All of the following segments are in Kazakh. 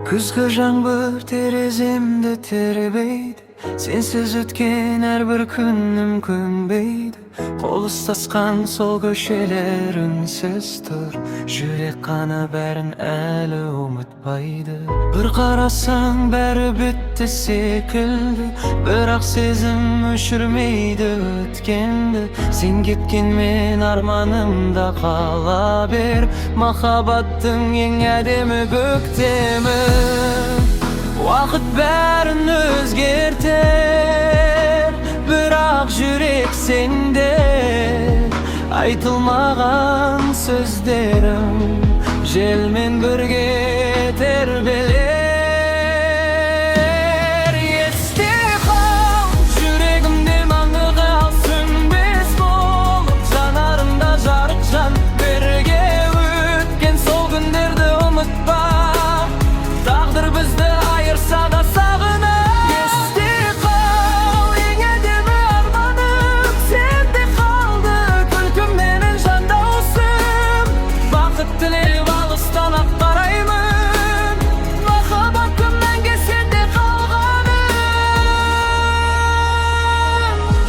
Күзгі жаңбыр тереземді тербейді, сенсіз өткен әрбір күнім көнбейді. Қол ұстасқан сол көшелер үнсіз тұр, жүрек қаны бәрін әлі ұмытпайды. Бір қарасаң бәрі бітті секілді, бірақ сезім өшірмейді өткенді. Сен кеткенмен арманымда қала бер, махаббаттың ең әдемі көктемі. Уақыт бәрін өзгертер, бірақ жүрек сенде. Айтылмаған сөздерім желмен бірге тербелер. Есте қал, жүрегімде мәңгі сөнбес болып, жанарымда жарық жан. Бірге өткен сол күндерді ұмытпа, тағдыр бізді айырса да сағына. Есте қал, ең әдемі арманым сенде қалды, күлкімменен жан даусым. Бақыт тілеп алыстан ақ қараймын, махаббатым мәңгі сенде қалғаным.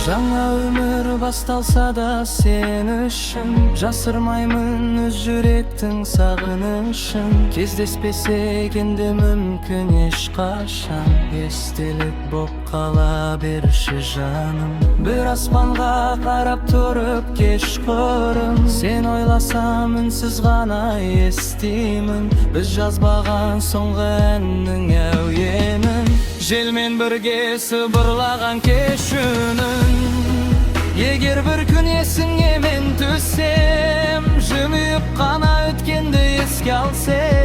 Жаңа өмір басталса да сен үшін, жасырмаймын өз жүректің сағынышын. Кездеспесек енді мүмкін ешқашан, естелік боп қала берші жаным. Бір аспанға қарап тұрып кешқұрым, сен ойласам үнсіз ғана естимін. Біз жазбаған соңғы әннің әуенін, желмен бірге сыбырлаған кеш үнін. Егер бір күн есіңе мен түссем, жымиып қана өткенді еске алсем,